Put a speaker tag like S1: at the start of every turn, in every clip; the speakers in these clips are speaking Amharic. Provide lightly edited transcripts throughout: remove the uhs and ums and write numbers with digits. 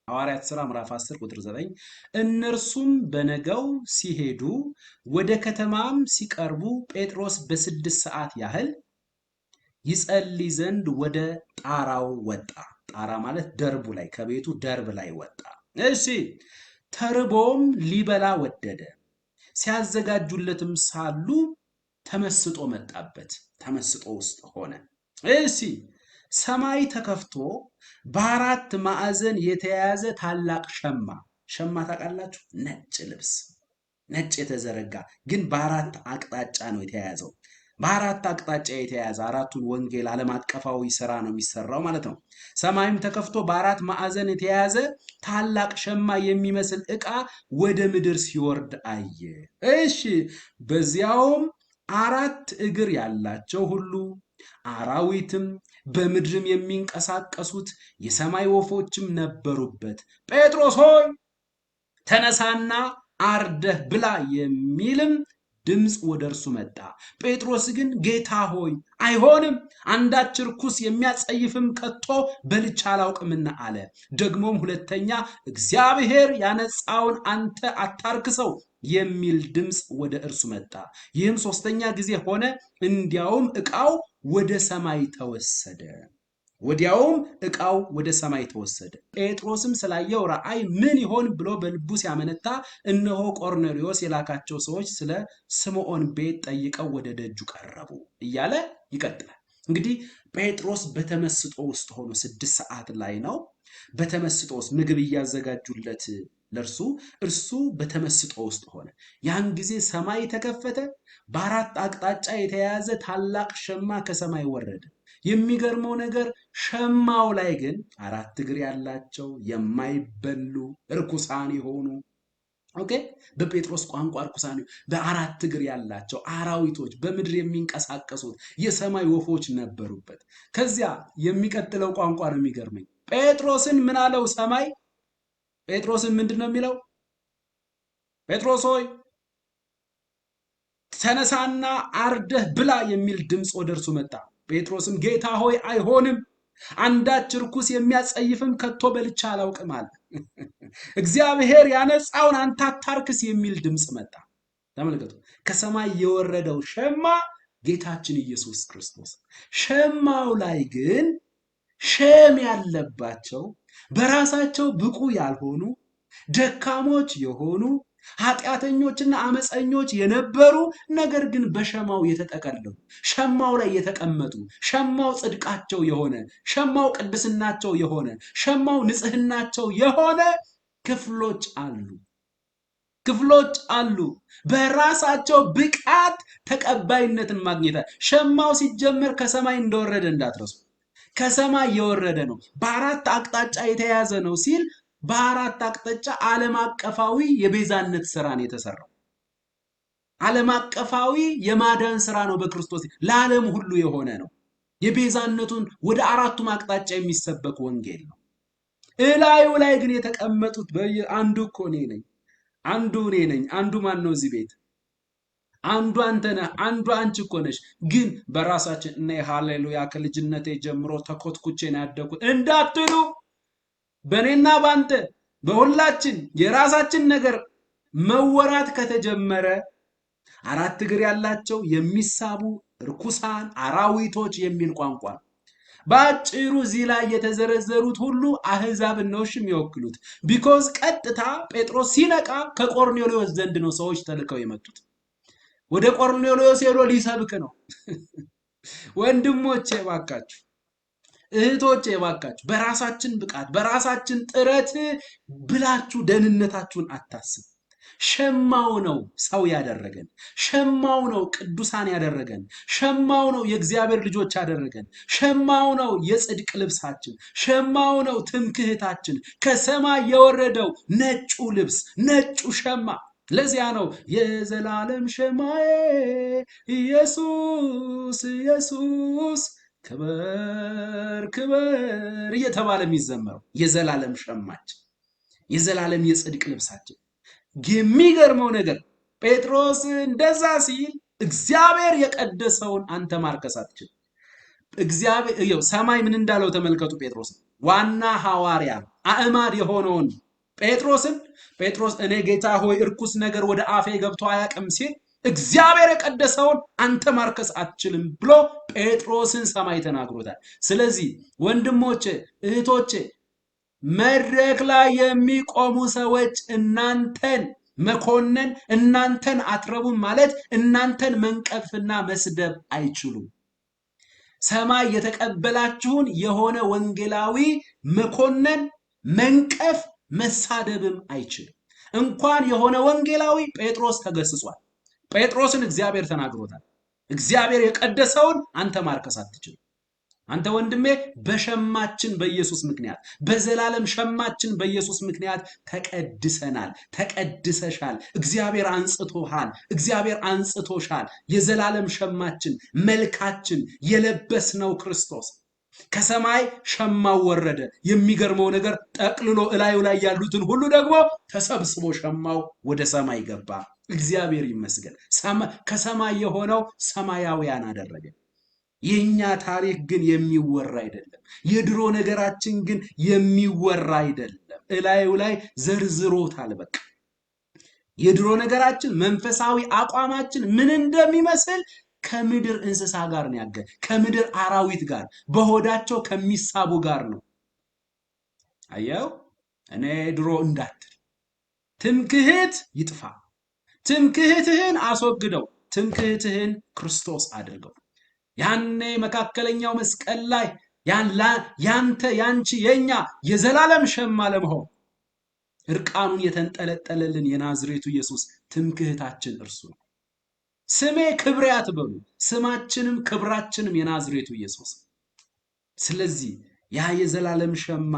S1: ሐዋርያት ሥራ ምዕራፍ 10 ቁጥር 9 እነርሱም በነገው ሲሄዱ ወደ ከተማም ሲቀርቡ ጴጥሮስ በ6 ሰዓት ያህል ይጸልይ ዘንድ ወደ ጣራው ወጣ። ጣራ ማለት ደርቡ ላይ ከቤቱ ደርብ ላይ ወጣ። እሺ ተርቦም ሊበላ ወደደ። ሲያዘጋጁለትም ሳሉ ተመስጦ መጣበት። ተመስጦ ውስጥ ሆነ። እሺ ሰማይ ተከፍቶ በአራት ማዕዘን የተያያዘ ታላቅ ሸማ ታውቃላችሁ? ነጭ ልብስ ነጭ የተዘረጋ ግን በአራት አቅጣጫ ነው የተያያዘው። በአራት አቅጣጫ የተያያዘ አራቱን ወንጌል ዓለም አቀፋዊ ስራ ነው የሚሰራው ማለት ነው። ሰማይም ተከፍቶ በአራት ማዕዘን የተያያዘ ታላቅ ሸማ የሚመስል ዕቃ ወደ ምድር ሲወርድ አየ። እሺ በዚያውም አራት እግር ያላቸው ሁሉ አራዊትም በምድርም የሚንቀሳቀሱት የሰማይ ወፎችም ነበሩበት። ጴጥሮስ ሆይ ተነሳና አርደህ ብላ የሚልም ድምፅ ወደ እርሱ መጣ። ጴጥሮስ ግን ጌታ ሆይ አይሆንም፣ አንዳች ርኩስ የሚያጸይፍም ከቶ በልቼ አላውቅምና አለ። ደግሞም ሁለተኛ እግዚአብሔር ያነጻውን አንተ አታርክሰው የሚል ድምፅ ወደ እርሱ መጣ። ይህም ሶስተኛ ጊዜ ሆነ። እንዲያውም ዕቃው ወደ ሰማይ ተወሰደ። ጴጥሮስም ስላየው ራእይ ምን ይሆን ብሎ በልቡ ሲያመነታ እነሆ ቆርኔሌዎስ የላካቸው ሰዎች ስለ ስምዖን ቤት ጠይቀው ወደ ደጁ ቀረቡ እያለ ይቀጥላል። እንግዲህ ጴጥሮስ በተመስጦ ውስጥ ሆኖ 6 ሰዓት ላይ ነው። በተመስጦ ውስጥ ምግብ እያዘጋጁለት እርሱ በተመስጦ ውስጥ ሆነ። ያን ጊዜ ሰማይ ተከፈተ። በአራት አቅጣጫ የተያያዘ ታላቅ ሸማ ከሰማይ ወረደ። የሚገርመው ነገር ሸማው ላይ ግን አራት እግር ያላቸው የማይበሉ እርኩሳን የሆኑ በጴጥሮስ ቋንቋ እርኩሳን በአራት እግር ያላቸው አራዊቶች በምድር የሚንቀሳቀሱት የሰማይ ወፎች ነበሩበት። ከዚያ የሚቀጥለው ቋንቋ ነው የሚገርመኝ። ጴጥሮስን ምን አለው ሰማይ? ጴጥሮስን ምንድን ነው የሚለው? ጴጥሮስ ሆይ ተነሳና አርደህ ብላ የሚል ድምፅ ወደ እርሱ መጣ። ጴጥሮስም ጌታ ሆይ አይሆንም፣ አንዳች ርኩስ የሚያጸይፍም ከቶ በልቼ አላውቅም አለ። እግዚአብሔር ያነጻውን አንተ አታርክስ የሚል ድምፅ መጣ። ተመልከቱ፣ ከሰማይ የወረደው ሸማ ጌታችን ኢየሱስ ክርስቶስ። ሸማው ላይ ግን ሸም ያለባቸው በራሳቸው ብቁ ያልሆኑ ደካሞች የሆኑ ኃጢአተኞችና አመፀኞች የነበሩ ነገር ግን በሸማው የተጠቀለሉ ሸማው ላይ የተቀመጡ ሸማው ጽድቃቸው የሆነ ሸማው ቅድስናቸው የሆነ ሸማው ንጽህናቸው የሆነ ክፍሎች አሉ። በራሳቸው ብቃት ተቀባይነትን ማግኘት። ሸማው ሲጀመር ከሰማይ እንደወረደ እንዳትረሱ። ከሰማይ የወረደ ነው። በአራት አቅጣጫ የተያዘ ነው ሲል በአራት አቅጣጫ ዓለም አቀፋዊ የቤዛነት ስራ ነው የተሰራው። ዓለም አቀፋዊ የማዳን ስራ ነው በክርስቶስ ለዓለም ሁሉ የሆነ ነው። የቤዛነቱን ወደ አራቱም አቅጣጫ የሚሰበክ ወንጌል ነው። እላዩ ላይ ግን የተቀመጡት አንዱ እኮ እኔ ነኝ፣ አንዱ እኔ ነኝ፣ አንዱ ማን ነው እዚህ ቤት? አንዱ አንተ ነህ፣ አንዱ አንቺ እኮ ነሽ። ግን በራሳችን እና ሃሌሉያ ከልጅነቴ ጀምሮ ተኮትኩቼ ነው ያደኩት እንዳትሉ በእኔና ባንተ በሁላችን የራሳችን ነገር መወራት ከተጀመረ አራት እግር ያላቸው የሚሳቡ ርኩሳን አራዊቶች የሚል ቋንቋ ነው። በአጭሩ እዚህ ላይ የተዘረዘሩት ሁሉ አህዛብን ነው የሚወክሉት። ቢኮዝ ቀጥታ ጴጥሮስ ሲነቃ ከቆርኔሌዎስ ዘንድ ነው ሰዎች ተልከው የመጡት። ወደ ቆርኔሌዎስ ሄዶ ሊሰብክ ነው። ወንድሞቼ ባካችሁ፣ እህቶቼ ባካችሁ፣ በራሳችን ብቃት በራሳችን ጥረት ብላችሁ ደህንነታችሁን አታስቡ። ሸማው ነው ሰው ያደረገን። ሸማው ነው ቅዱሳን ያደረገን። ሸማው ነው የእግዚአብሔር ልጆች ያደረገን። ሸማው ነው የጽድቅ ልብሳችን። ሸማው ነው ትምክህታችን። ከሰማይ የወረደው ነጩ ልብስ፣ ነጩ ሸማ። ለዚያ ነው የዘላለም ሸማዬ ኢየሱስ ኢየሱስ ክበር ክበር እየተባለ የሚዘመረው የዘላለም ሸማችን፣ የዘላለም የጽድቅ ልብሳችን። የሚገርመው ነገር ጴጥሮስ እንደዛ ሲል እግዚአብሔር የቀደሰውን አንተ ማርከስ አትችልም። እግዚአብሔር ሰማይ ምን እንዳለው ተመልከቱ። ጴጥሮስ ዋና ሐዋርያ አእማድ የሆነውን ጴጥሮስ እኔ ጌታ ሆይ እርኩስ ነገር ወደ አፌ ገብቶ አያውቅም ሲል እግዚአብሔር የቀደሰውን አንተ ማርከስ አትችልም ብሎ ጴጥሮስን ሰማይ ተናግሮታል። ስለዚህ ወንድሞቼ እህቶቼ መድረክ ላይ የሚቆሙ ሰዎች እናንተን መኮነን እናንተን አትረቡም ማለት እናንተን መንቀፍና መስደብ አይችሉም። ሰማይ የተቀበላችሁን የሆነ ወንጌላዊ መኮነን መንቀፍ መሳደብም አይችልም። እንኳን የሆነ ወንጌላዊ ጴጥሮስ ተገስጿል። ጴጥሮስን እግዚአብሔር ተናግሮታል። እግዚአብሔር የቀደሰውን አንተ ማርከስ አትችልም። አንተ ወንድሜ በሸማችን በኢየሱስ ምክንያት በዘላለም ሸማችን በኢየሱስ ምክንያት ተቀድሰናል፣ ተቀድሰሻል። እግዚአብሔር አንጽቶሃል፣ እግዚአብሔር አንጽቶሻል። የዘላለም ሸማችን መልካችን የለበስነው ክርስቶስ ከሰማይ ሸማው ወረደ። የሚገርመው ነገር ጠቅልሎ እላዩ ላይ ያሉትን ሁሉ ደግሞ ተሰብስቦ ሸማው ወደ ሰማይ ገባ። እግዚአብሔር ይመስገን። ከሰማይ የሆነው ሰማያውያን አደረገ። የኛ ታሪክ ግን የሚወራ አይደለም። የድሮ ነገራችን ግን የሚወራ አይደለም። እላዩ ላይ ዘርዝሮታል። በቃ የድሮ ነገራችን መንፈሳዊ አቋማችን ምን እንደሚመስል ከምድር እንስሳ ጋር ነው ያገ ከምድር አራዊት ጋር በሆዳቸው ከሚሳቡ ጋር ነው። አየው እኔ ድሮ እንዳትል ትምክህት ይጥፋ። ትምክህትህን አስወግደው። ትምክህትህን ክርስቶስ አድርገው። ያኔ መካከለኛው መስቀል ላይ ያንተ ያንቺ የኛ የዘላለም ሸማ ለመሆን እርቃኑን የተንጠለጠለልን የናዝሬቱ ኢየሱስ ትምክህታችን እርሱ ነው። ስሜ ክብሬ አትበሉ፣ ስማችንም ክብራችንም የናዝሬቱ ኢየሱስ። ስለዚህ ያ የዘላለም ሸማ፣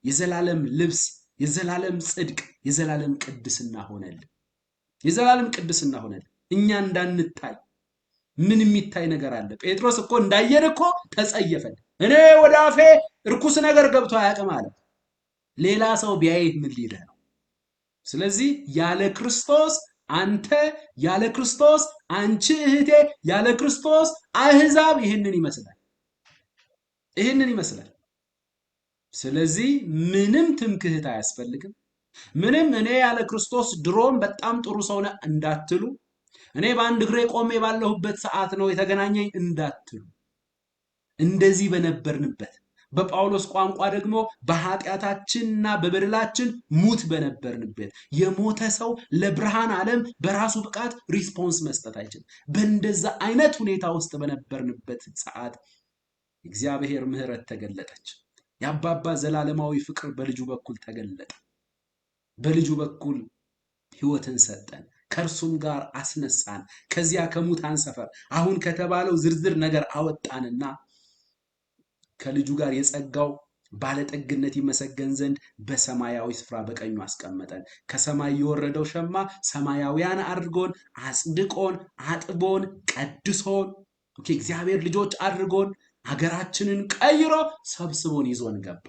S1: የዘላለም ልብስ፣ የዘላለም ጽድቅ፣ የዘላለም ቅድስና ሆነልን። የዘላለም ቅድስና ሆነልን። እኛ እንዳንታይ ምን የሚታይ ነገር አለ? ጴጥሮስ እኮ እንዳየን እኮ ተጸየፈን። እኔ ወደ አፌ እርኩስ ነገር ገብቶ አያውቅም አለ። ሌላ ሰው ቢያይህ ምን ሊልህ ነው? ስለዚህ ያለ ክርስቶስ አንተ፣ ያለ ክርስቶስ አንቺ እህቴ፣ ያለ ክርስቶስ አህዛብ ይህንን ይመስላል፣ ይህንን ይመስላል። ስለዚህ ምንም ትምክህት አያስፈልግም። ምንም እኔ ያለ ክርስቶስ ድሮም በጣም ጥሩ ሰው ነህ እንዳትሉ፣ እኔ በአንድ እግሬ ቆሜ ባለሁበት ሰዓት ነው የተገናኘኝ እንዳትሉ። እንደዚህ በነበርንበት በጳውሎስ ቋንቋ ደግሞ በኃጢአታችንና በበደላችን ሙት በነበርንበት የሞተ ሰው ለብርሃን ዓለም በራሱ ብቃት ሪስፖንስ መስጠት አይችልም። በእንደዛ አይነት ሁኔታ ውስጥ በነበርንበት ሰዓት እግዚአብሔር ምሕረት ተገለጠች። የአባባ ዘላለማዊ ፍቅር በልጁ በኩል ተገለጠ። በልጁ በኩል ሕይወትን ሰጠን፣ ከእርሱም ጋር አስነሳን። ከዚያ ከሙታን ሰፈር አሁን ከተባለው ዝርዝር ነገር አወጣንና ከልጁ ጋር የጸጋው ባለጠግነት ይመሰገን ዘንድ በሰማያዊ ስፍራ በቀኙ አስቀመጠን። ከሰማይ የወረደው ሸማ ሰማያውያን አድርጎን፣ አጽድቆን፣ አጥቦን፣ ቀድሶን እግዚአብሔር ልጆች አድርጎን፣ አገራችንን ቀይሮ ሰብስቦን ይዞን ገባ።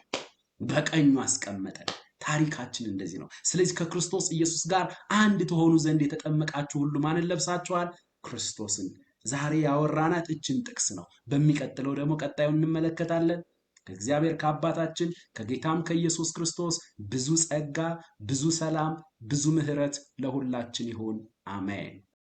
S1: በቀኙ አስቀመጠን። ታሪካችን እንደዚህ ነው። ስለዚህ ከክርስቶስ ኢየሱስ ጋር አንድ ትሆኑ ዘንድ የተጠመቃችሁ ሁሉ ማንን ለብሳችኋል? ክርስቶስን። ዛሬ ያወራናት እችን ጥቅስ ነው። በሚቀጥለው ደግሞ ቀጣዩን እንመለከታለን። ከእግዚአብሔር ከአባታችን ከጌታም ከኢየሱስ ክርስቶስ ብዙ ጸጋ፣ ብዙ ሰላም፣ ብዙ ምሕረት ለሁላችን ይሁን። አሜን።